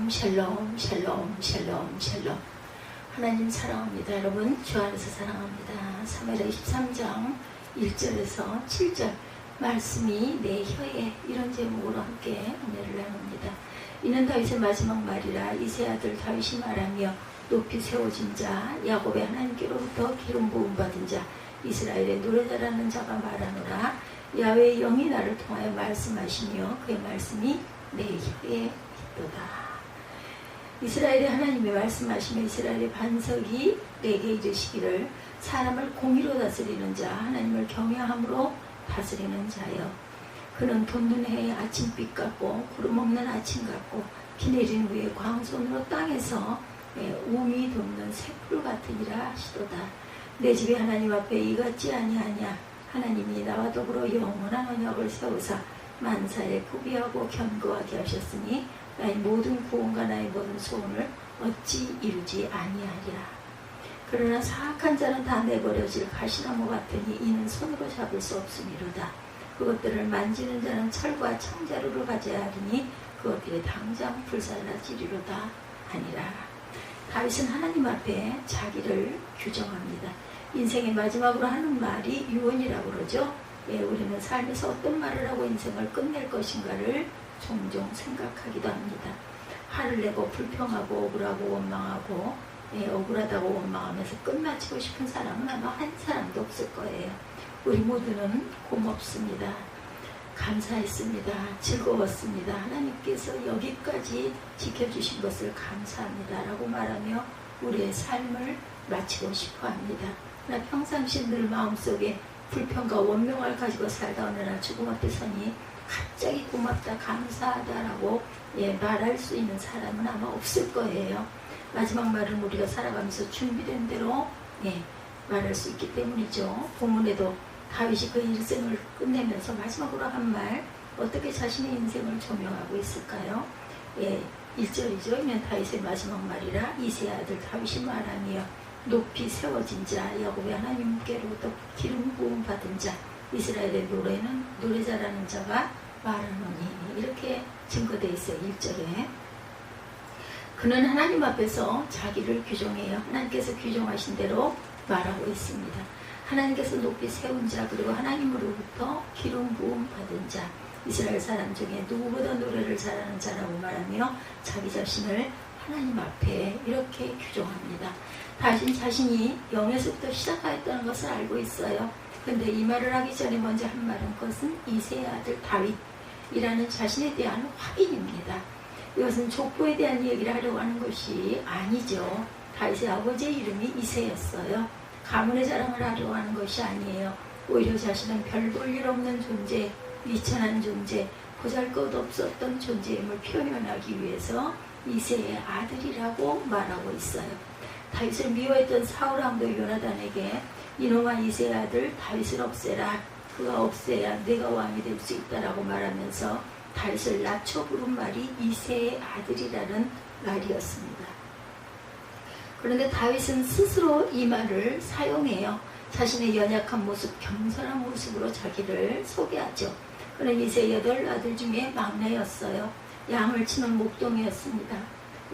샬롬 샬롬 샬롬 샬롬 샬롬. 하나님 사랑합니다. 여러분 주 안에서 사랑합니다. 사무엘하 23장 1절에서 7절 말씀이 내 혀에, 이런 제목으로 함께 은혜를 나눕니다. 이는 다윗의 마지막 말이라. 이세 아들 다윗이 말하며 높이 세워진 자, 야곱의 하나님께로부터 기름 부음 받은 자, 이스라엘의 노래 잘하는 자가 말하노라. 야훼의 영이 나를 통하여 말씀하시며 그의 말씀이 내 혀에 있도다. 이스라엘의 하나님이 말씀하시며 이스라엘의 반석이 내게 이르시기를, 사람을 공의로 다스리는 자, 하나님을 경외함으로 다스리는 자여. 그는 돋는 해의 아침빛 같고 구름 없는 아침 같고 비 내린 후에 광손으로 땅에서 우미 돋는 새풀 같으니라 하시도다. 내 집이 하나님 앞에 이같지 아니하냐. 하나님이 나와 더불어 영원한 언약을 세우사 만사에 구비하고 견고하게 하셨으니 나의 모든 구원과 나의 모든 소원을 어찌 이루지 아니하리라. 그러나 사악한 자는 다 내버려질 가시나무 같으니 이는 손으로 잡을 수 없음이로다. 그것들을 만지는 자는 철과 창자루를 가져야 하리니 그것들이 당장 불살라지리로다 하니라. 다윗은 하나님 앞에 자기를 규정합니다. 인생의 마지막으로 하는 말이 유언이라고 그러죠. 우리는 삶에서 어떤 말을 하고 인생을 끝낼 것인가를 종종 생각하기도 합니다. 화를 내고 불평하고 억울하고 원망하고 억울하다고 원망하면서 끝마치고 싶은 사람은 아마 한 사람도 없을 거예요. 우리 모두는 고맙습니다. 감사했습니다. 즐거웠습니다. 하나님께서 여기까지 지켜주신 것을 감사합니다 라고 말하며 우리의 삶을 마치고 싶어 합니다. 나 평상시 늘 마음속에 불평과 원명을 가지고 살다 어느 날 죽음 앞에 서니 갑자기 고맙다, 감사하다라고 말할 수 있는 사람은 아마 없을 거예요. 마지막 말은 우리가 살아가면서 준비된 대로 말할 수 있기 때문이죠. 본문에도 다윗이 그 일생을 끝내면서 마지막으로 한 말, 어떻게 자신의 인생을 조명하고 있을까요? 1절이죠. 이면 다윗의 마지막 말이라. 이세 아들 다윗이 말하며 높이 세워진 자, 야곱의 하나님께로부터 기름 부음 받은 자, 이스라엘의 노래 잘하는 자가 말하노니, 이렇게 증거되어 있어요. 1절에 그는 하나님 앞에서 자기를 규정해요. 하나님께서 규정하신 대로 말하고 있습니다. 하나님께서 높이 세운 자, 그리고 하나님으로부터 기름 부음 받은 자, 이스라엘 사람 중에 누구보다 노래를 잘하는 자라고 말하며 자기 자신을 하나님 앞에 이렇게 규정합니다. 자신이 영에서부터 시작하였다는 것을 알고 있어요. 근데 이 말을 하기 전에 먼저 한 말은, 그것은 이세의 아들 다윗이라는 자신에 대한 확인입니다. 이것은 족보에 대한 얘기를 하려고 하는 것이 아니죠. 다윗의 아버지의 이름이 이세였어요. 가문의 자랑을 하려고 하는 것이 아니에요. 오히려 자신은 별 볼 일 없는 존재, 미천한 존재, 보잘것없었던 존재임을 표현하기 위해서 이세의 아들이라고 말하고 있어요. 다윗을 미워했던 사울 왕도 요나단에게 이놈아 이세의 아들 다윗을 없애라. 그가 없애야 내가 왕이 될 수 있다라고 말하면서 다윗을 낮춰 부른 말이 이세의 아들이라는 말이었습니다. 그런데 다윗은 스스로 이 말을 사용해요. 자신의 연약한 모습, 겸손한 모습으로 자기를 소개하죠. 그는 이세의 8아들 중에 막내였어요. 양을 치는 목동이었습니다.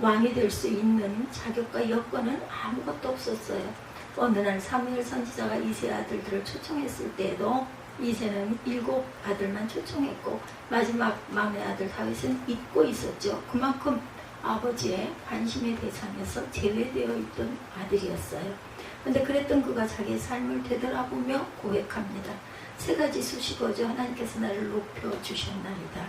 왕이 될 수 있는 자격과 여건은 아무것도 없었어요. 어느 날 사무엘 선지자가 이세 아들들을 초청했을 때에도 이세는 7아들만 초청했고 마지막 막내 아들 다윗은 잊고 있었죠. 그만큼 아버지의 관심의 대상에서 제외되어 있던 아들이었어요. 그런데 그랬던 그가 자기의 삶을 되돌아보며 고백합니다. 3가지 수식어죠. 하나님께서 나를 높여주셨나이다.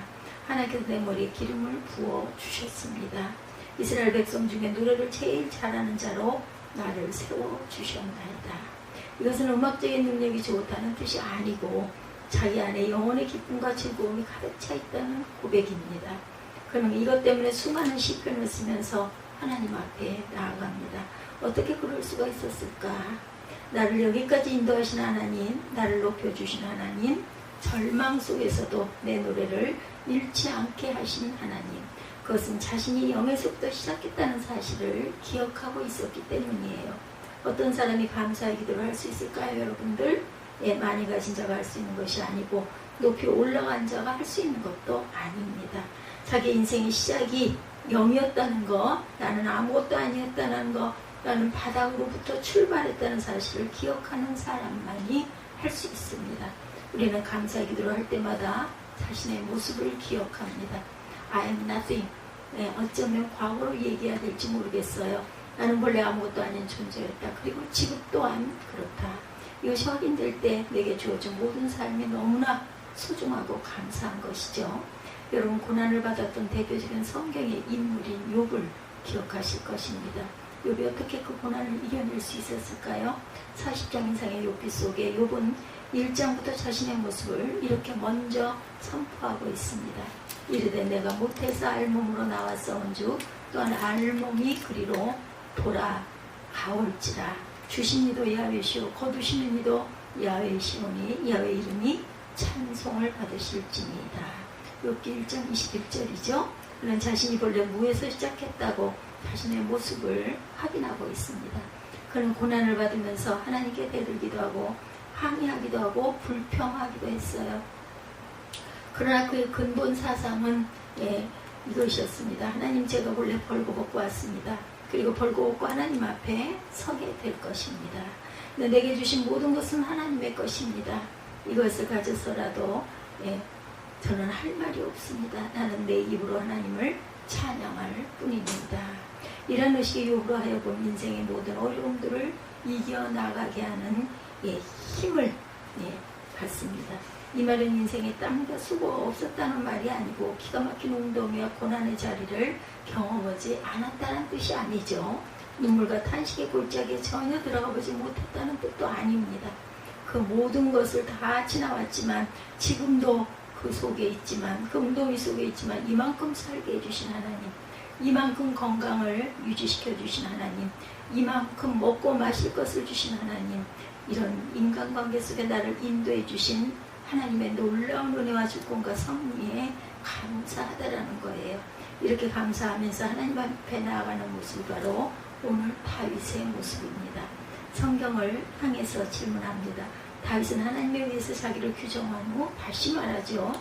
하나님께서 내 머리에 기름을 부어주셨습니다. 이스라엘 백성 중에 노래를 제일 잘하는 자로 나를 세워주셨나이다. 이것은 음악적인 능력이 좋다는 뜻이 아니고 자기 안에 영혼의 기쁨과 즐거움이 가득 차 있다는 고백입니다. 그럼 이것 때문에 수많은 시편을 쓰면서 하나님 앞에 나아갑니다. 어떻게 그럴 수가 있었을까? 나를 여기까지 인도하신 하나님, 나를 높여주신 하나님, 절망 속에서도 내 노래를 잃지 않게 하신 하나님, 그것은 자신이 영에서부터 시작했다는 사실을 기억하고 있었기 때문이에요. 어떤 사람이 감사의 기도를 할 수 있을까요, 여러분들? 많이 가진 자가 할 수 있는 것이 아니고 높이 올라간 자가 할 수 있는 것도 아닙니다. 자기 인생의 시작이 영이었다는 거, 나는 아무것도 아니었다는 거, 나는 바닥으로부터 출발했다는 사실을 기억하는 사람만이 할 수 있습니다. 우리는 감사 기도를 할 때마다 자신의 모습을 기억합니다. I am nothing. 네, 어쩌면 과거로 얘기해야 될지 모르겠어요. 나는 본래 아무것도 아닌 존재였다. 그리고 지금 또한 그렇다. 이것이 확인될 때 내게 주어진 모든 삶이 너무나 소중하고 감사한 것이죠. 여러분, 고난을 받았던 대표적인 성경의 인물인 욥을 기억하실 것입니다. 욥이 어떻게 그 고난을 이겨낼 수 있었을까요? 40장 이상의 욥기 속에 욥은 1장부터 자신의 모습을 이렇게 먼저 선포하고 있습니다. 이르되 내가 못해서 알몸으로 나왔사온즉 또한 알몸이 그리로 돌아가올지라. 주신 이도 야훼시오 거두시는 이도 야훼시오니 야훼 이름이 찬송을 받으실지니이다. 욥기 1장 21절이죠. 그는 자신이 본래 무에서 시작했다고 자신의 모습을 확인하고 있습니다. 그는 고난을 받으면서 하나님께 대들기도 하고 항의하기도 하고 불평하기도 했어요. 그러나 그의 근본 사상은 이것이었습니다. 하나님, 제가 원래 벌거벗고 왔습니다. 그리고 벌거벗고 하나님 앞에 서게 될 것입니다. 근데 내게 주신 모든 것은 하나님의 것입니다. 이것을 가져서라도 저는 할 말이 없습니다. 나는 내 입으로 하나님을 찬양할 뿐입니다. 이런 의식의 욥으로 하여금 인생의 모든 어려움들을 이겨나가게 하는 힘을 받습니다. 이 말은 인생에 땀과 수고가 없었다는 말이 아니고 기가 막힌 운동이와 고난의 자리를 경험하지 않았다는 뜻이 아니죠. 눈물과 탄식의 골짜기에 전혀 들어가 보지 못했다는 뜻도 아닙니다. 그 모든 것을 다 지나왔지만 지금도 그 속에 있지만, 그 웅덩이 속에 있지만 이만큼 살게 해주신 하나님, 이만큼 건강을 유지시켜 주신 하나님, 이만큼 먹고 마실 것을 주신 하나님, 이런 인간관계 속에 나를 인도해 주신 하나님의 놀라운 은혜와 주권과 섭리에 감사하다라는 거예요. 이렇게 감사하면서 하나님 앞에 나아가는 모습이 바로 오늘 다윗의 모습입니다. 성경을 향해서 질문합니다. 다윗은 하나님에 의해서 자기를 규정한 후 다시 말하죠.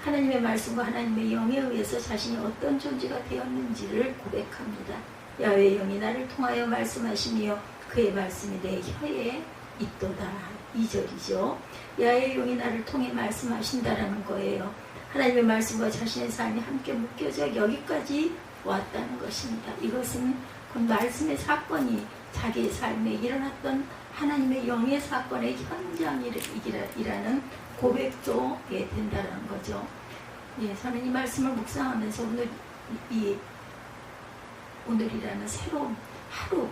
하나님의 말씀과 하나님의 영에 의해서 자신이 어떤 존재가 되었는지를 고백합니다. 야훼의 영이 나를 통하여 말씀하시며 그의 말씀이 내 혀에 있도다. 2절이죠. 야훼의 영이 나를 통해 말씀하신다라는 거예요. 하나님의 말씀과 자신의 삶이 함께 묶여져 여기까지 왔다는 것입니다. 이것은 그 말씀의 사건이 자기의 삶에 일어났던 하나님의 영의 사건의 현장이라는 고백도 된다는 거죠. 저는 이 말씀을 묵상하면서 오늘이라는 새로운 하루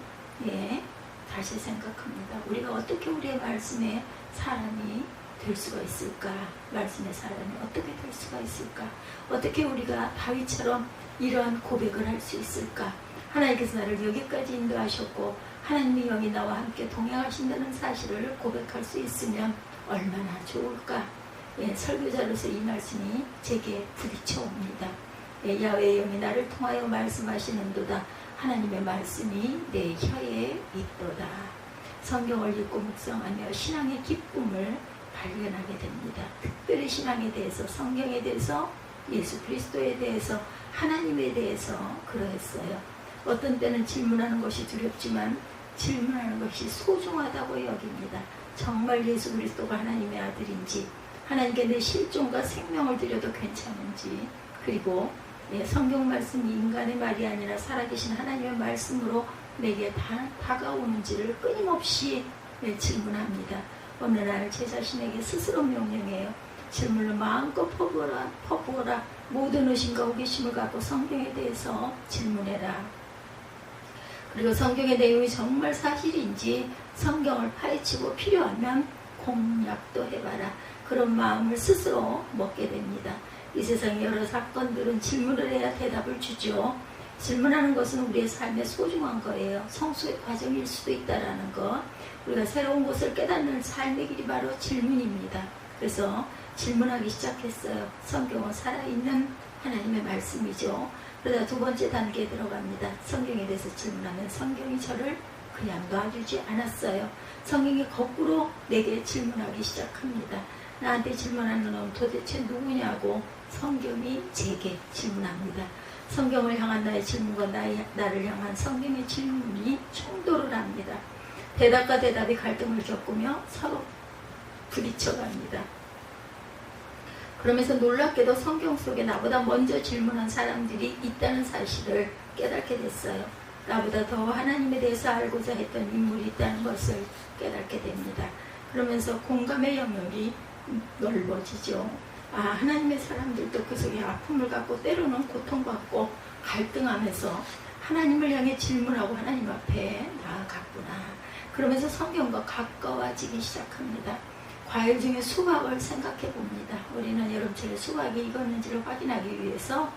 다시 생각합니다. 우리가 어떻게 우리의 말씀의 사람이 될 수가 있을까? 말씀의 사람이 어떻게 될 수가 있을까? 어떻게 우리가 다윗처럼 이러한 고백을 할 수 있을까? 하나님께서 나를 여기까지 인도하셨고 하나님의 영이 나와 함께 동행하신다는 사실을 고백할 수 있으면 얼마나 좋을까? 설교자로서 이 말씀이 제게 부딪혀옵니다. 야훼의 영이 나를 통하여 말씀하시는도다. 하나님의 말씀이 내 혀에 있도다. 성경을 읽고 묵상하며 신앙의 기쁨을 발견하게 됩니다. 특별히 신앙에 대해서, 성경에 대해서, 예수 그리스도에 대해서, 하나님에 대해서 그러했어요. 어떤 때는 질문하는 것이 두렵지만 질문하는 것이 소중하다고 여깁니다. 정말 예수 그리스도가 하나님의 아들인지, 하나님께 내 실종과 생명을 드려도 괜찮은지, 그리고 성경 말씀이 인간의 말이 아니라 살아계신 하나님의 말씀으로 내게 다가오는지를 끊임없이 질문합니다. 어느 날 제 자신에게 스스로 명령해요. 질문을 마음껏 퍼부어라. 모든 의심과 호기심을 갖고 성경에 대해서 질문해라. 그리고 성경의 내용이 정말 사실인지 성경을 파헤치고 필요하면 공략도 해봐라. 그런 마음을 스스로 먹게 됩니다. 이 세상의 여러 사건들은 질문을 해야 대답을 주죠. 질문하는 것은 우리의 삶에 소중한 거예요. 성수의 과정일 수도 있다라는 것. 우리가 새로운 것을 깨닫는 삶의 길이 바로 질문입니다. 그래서 질문하기 시작했어요. 성경은 살아있는 하나님의 말씀이죠. 그러다 두 번째 단계에 들어갑니다. 성경에 대해서 질문하면 성경이 저를 그냥 놔주지 않았어요. 성경이 거꾸로 내게 질문하기 시작합니다. 나한테 질문하는 넌 도대체 누구냐고 성경이 제게 질문합니다. 성경을 향한 나의 질문과 나를 향한 성경의 질문이 충돌을 합니다. 대답과 대답이 갈등을 겪으며 서로 부딪혀갑니다. 그러면서 놀랍게도 성경 속에 나보다 먼저 질문한 사람들이 있다는 사실을 깨닫게 됐어요. 나보다 더 하나님에 대해서 알고자 했던 인물이 있다는 것을 깨닫게 됩니다. 그러면서 공감의 영역이 넓어지죠. 하나님의 사람들도 그 속에 아픔을 갖고 때로는 고통받고 갈등하면서 하나님을 향해 질문하고 하나님 앞에 나아갔구나. 그러면서 성경과 가까워지기 시작합니다. 과일 중에 수박을 생각해 봅니다. 우리는 여름철에 수박이 익었는지를 확인하기 위해서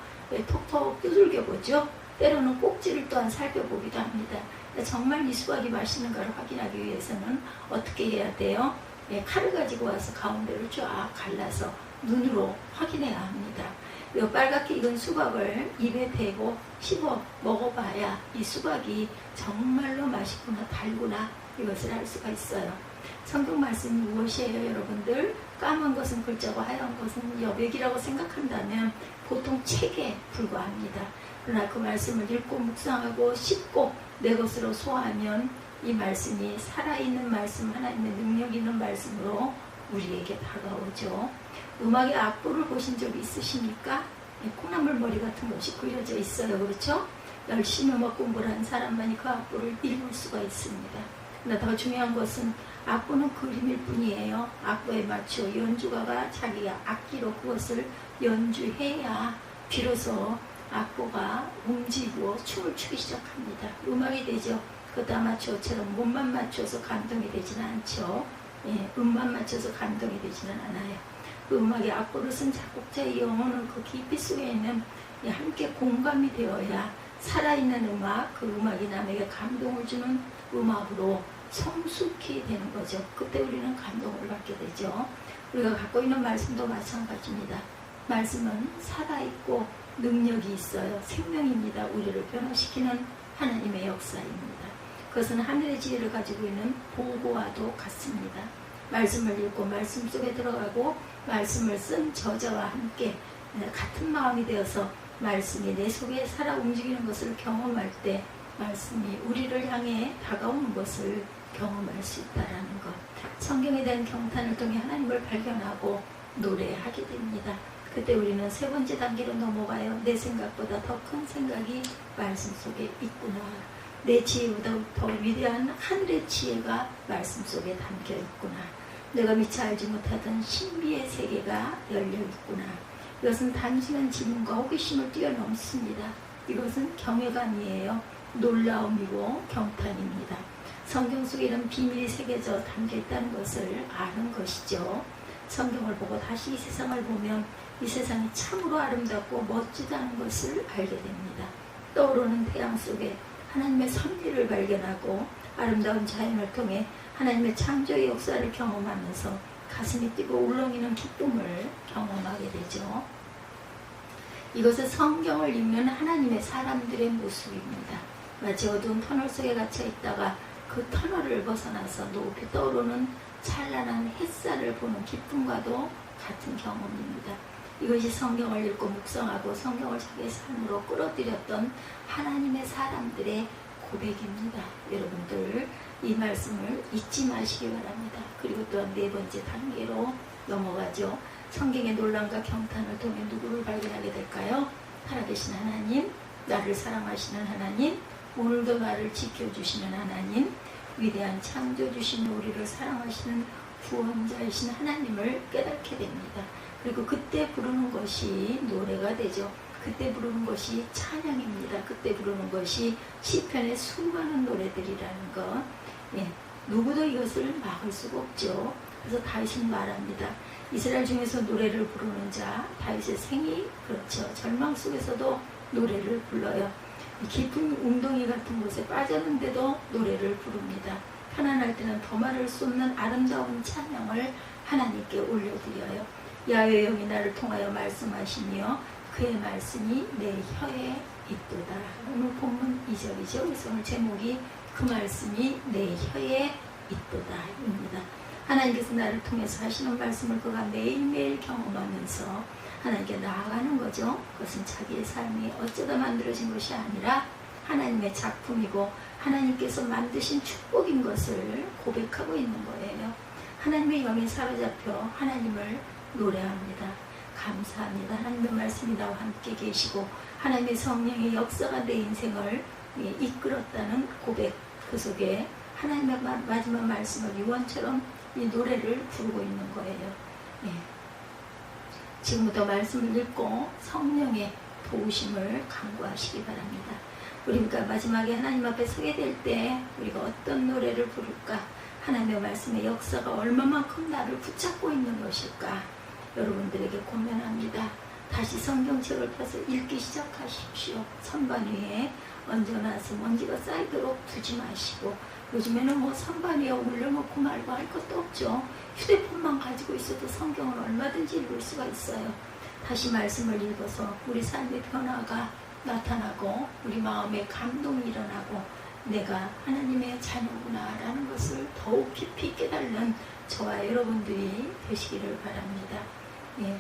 톡톡 두들겨 보죠. 때로는 꼭지를 또한 살펴보기도 합니다. 정말 이 수박이 맛있는가를 확인하기 위해서는 어떻게 해야 돼요? 칼을 가지고 와서 가운데를 쫙 갈라서 눈으로 확인해야 합니다. 빨갛게 익은 수박을 입에 대고 씹어 먹어봐야 이 수박이 정말로 맛있구나 달구나 이것을 알 수가 있어요. 성경 말씀이 무엇이에요, 여러분들? 까만 것은 글자고 하얀 것은 여백이라고 생각한다면 보통 책에 불과합니다. 그러나 그 말씀을 읽고 묵상하고 씹고 내 것으로 소화하면 이 말씀이 살아있는 말씀, 하나님의 능력 있는 말씀으로 우리에게 다가오죠. 음악의 악보를 보신 적 있으십니까? 콩나물 머리 같은 것이 그려져 있어요. 그렇죠? 열심히 음악 공부를 한 사람만이 그 악보를 읽을 수가 있습니다. 그러나 더 중요한 것은 악보는 그림일 뿐이에요. 악보에 맞춰 연주가가 자기가 악기로 그것을 연주해야 비로소 악보가 움직이고 춤을 추기 시작합니다. 음악이 되죠. 그것도 아마추어처럼 몸만 맞춰서 감동이 되지는 않죠. 음만 맞춰서 감동이 되지는 않아요. 그 음악의 악보를 쓴 작곡자의 영혼은 그 깊이 속에 있는 함께 공감이 되어야 살아있는 음악, 그 음악이 남에게 감동을 주는 음악으로 성숙히 되는 거죠. 그때 우리는 감동을 받게 되죠. 우리가 갖고 있는 말씀도 마찬가지입니다. 말씀은 살아있고 능력이 있어요. 생명입니다. 우리를 변화시키는 하나님의 역사입니다. 그것은 하늘의 지혜를 가지고 있는 보고와도 같습니다. 말씀을 읽고 말씀 속에 들어가고 말씀을 쓴 저자와 함께 같은 마음이 되어서 말씀이 내 속에 살아 움직이는 것을 경험할 때 말씀이 우리를 향해 다가오는 것을 경험할 수 있다는 것. 성경에 대한 경탄을 통해 하나님을 발견하고 노래하게 됩니다. 그때 우리는 세 번째 단계로 넘어가요. 내 생각보다 더 큰 생각이 말씀 속에 있구나. 내 지혜보다 더 위대한 하늘의 지혜가 말씀 속에 담겨 있구나. 내가 미처 알지 못하던 신비의 세계가 열려 있구나. 이것은 단순한 질문과 호기심을 뛰어넘습니다. 이것은 경외감이에요. 놀라움이고 경탄입니다. 성경 속에 이런 비밀이 새겨져 담겨 있다는 것을 아는 것이죠. 성경을 보고 다시 이 세상을 보면 이 세상이 참으로 아름답고 멋지다는 것을 알게 됩니다. 떠오르는 태양 속에 하나님의 섭리를 발견하고 아름다운 자연을 통해 하나님의 창조의 역사를 경험하면서 가슴이 뛰고 울렁이는 기쁨을 경험하게 되죠. 이것은 성경을 읽는 하나님의 사람들의 모습입니다. 마치 어두운 터널 속에 갇혀 있다가 그 터널을 벗어나서 높이 떠오르는 찬란한 햇살을 보는 기쁨과도 같은 경험입니다. 이것이 성경을 읽고 묵상하고 성경을 자기의 삶으로 끌어들였던 하나님의 사람들의 고백입니다. 여러분들 이 말씀을 잊지 마시기 바랍니다. 그리고 또한 네 번째 단계로 넘어가죠. 성경의 논란과 경탄을 통해 누구를 발견하게 될까요? 살아계신 하나님, 나를 사랑하시는 하나님, 오늘도 나를 지켜주시는 하나님, 위대한 창조주신 우리를 사랑하시는 구원자이신 하나님을 깨닫게 됩니다. 그리고 그때 부르는 것이 노래가 되죠. 그때 부르는 것이 찬양입니다. 그때 부르는 것이 시편의 수많은 노래들이라는 것. 누구도 이것을 막을 수가 없죠. 그래서 다윗은 말합니다. 이스라엘 중에서 노래를 부르는 자, 다윗의 생이 그렇죠. 절망 속에서도 노래를 불러요. 깊은 웅덩이 같은 곳에 빠졌는데도 노래를 부릅니다. 편안할 때는 더 말을 쏟는 아름다운 찬양을 하나님께 올려드려요. 야훼의 영이 나를 통하여 말씀하시며 그의 말씀이 내 혀에 있도다. 오늘 본문 2절이죠. 그래서 오늘 제목이 그 말씀이 내 혀에 있도다 입니다. 하나님께서 나를 통해서 하시는 말씀을 그가 매일매일 경험하면서 하나님께 나아가는 거죠. 그것은 자기의 삶이 어쩌다 만들어진 것이 아니라 하나님의 작품이고 하나님께서 만드신 축복인 것을 고백하고 있는 거예요. 하나님의 영에 사로잡혀 하나님을 노래합니다. 감사합니다. 하나님의 말씀이 나와 함께 계시고 하나님의 성령의 역사가 내 인생을 이끌었다는 고백, 그 속에 하나님의 마지막 말씀을 유언처럼 이 노래를 부르고 있는 거예요. 예. 지금부터 말씀을 읽고 성령의 도우심을 간구하시기 바랍니다. 우리가 마지막에 하나님 앞에 서게 될 때 우리가 어떤 노래를 부를까? 하나님의 말씀의 역사가 얼마만큼 나를 붙잡고 있는 것일까? 여러분들에게 고면합니다. 다시 성경책을 펴서 읽기 시작하십시오. 선반 위에 얹어놔서 먼지가 쌓이도록 두지 마시고, 요즘에는 뭐 선반 위에 올려놓고 말고 할 것도 없죠. 휴대폰만 가지고 있어도 성경을 얼마든지 읽을 수가 있어요. 다시 말씀을 읽어서 우리 삶의 변화가 나타나고 우리 마음에 감동이 일어나고 내가 하나님의 자녀구나 라는 것을 더욱 깊이 깨달는 저와 여러분들이 되시기를 바랍니다. 예.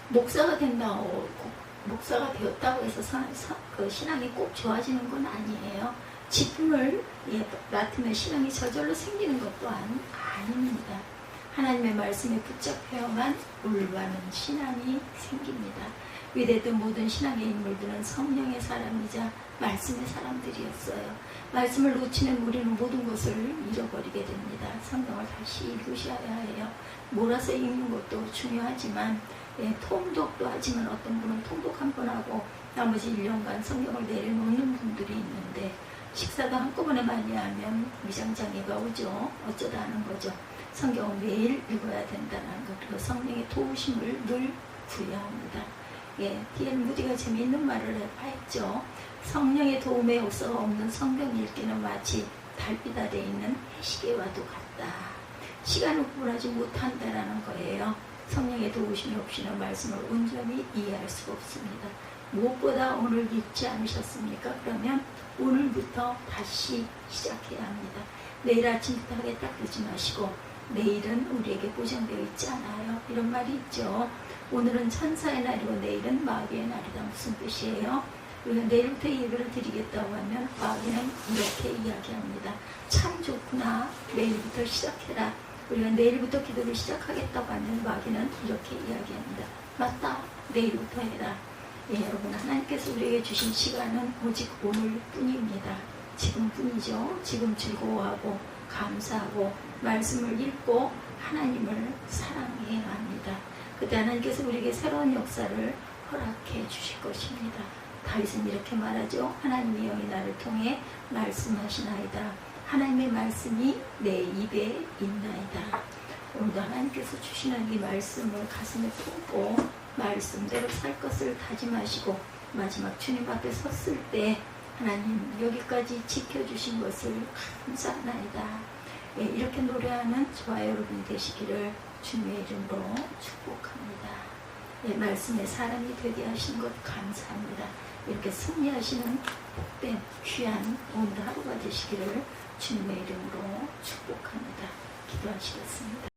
목사가 된다고, 목사가 되었다고 해서 그 신앙이 꼭 좋아지는 건 아니에요. 직분을 맡으면 신앙이 저절로 생기는 것 또한 아닙니다. 하나님의 말씀에 붙잡혀야만 올바른 신앙이 생깁니다. 위대했던 모든 신앙의 인물들은 성령의 사람이자 말씀의 사람들이었어요. 말씀을 놓치면 우리는 모든 것을 잃어버리게 됩니다. 성경을 다시 읽으셔야 해요. 몰아서 읽는 것도 중요하지만 통독도 하지만 어떤 분은 통독 한 번 하고 나머지 1년간 성경을 내려놓는 분들이 있는데 식사도 한꺼번에 많이 하면 위장장애가 오죠. 어쩌다 하는 거죠. 성경을 매일 읽어야 된다는 것, 그리고 성령의 도우심을 늘 구해야 합니다. D.L. 무디가 재미있는 말을 했죠. 성령의 도움의 역사가 없는 성경 읽기는 마치 달빛 아래 있는 해시계와도 같다. 시간을 구분하지 못한다라는 거예요. 성령의 도우심이 없이는 말씀을 온전히 이해할 수가 없습니다. 무엇보다 오늘 읽지 않으셨습니까? 그러면 오늘부터 다시 시작해야 합니다. 내일 아침부터 하겠다 그러지 마시고 내일은 우리에게 보장되어 있지 않아요. 이런 말이 있죠. 오늘은 천사의 날이고 내일은 마귀의 날이다. 무슨 뜻이에요? 우리가 내일부터 예배를 드리겠다고 하면 마귀는 이렇게 이야기합니다. 참 좋구나. 내일부터 시작해라. 우리가 내일부터 기도를 시작하겠다고 하면 마귀는 이렇게 이야기합니다. 맞다. 내일부터 해라. 여러분, 하나님께서 우리에게 주신 시간은 오직 오늘뿐입니다. 지금뿐이죠. 지금 즐거워하고 감사하고 말씀을 읽고 하나님을 사랑해야 합니다. 그때 하나님께서 우리에게 새로운 역사를 허락해 주실 것입니다. 다윗은 이렇게 말하죠. 하나님의 영이 나를 통해 말씀하시나이다. 하나님의 말씀이 내 입에 있나이다. 오늘도 하나님께서 주시는 이 말씀을 가슴에 품고 말씀대로 살 것을 다짐하시고 마지막 주님 앞에 섰을 때 하나님 여기까지 지켜주신 것을 감사하나이다. 이렇게 노래하는 저와 여러분 되시기를 주님의 이름으로 축복합니다. 말씀의 사람이 되게 하신 것 감사합니다. 이렇게 승리하시는 복된 귀한 오늘 하루가 되시기를 주님의 이름으로 축복합니다. 기도하시겠습니다.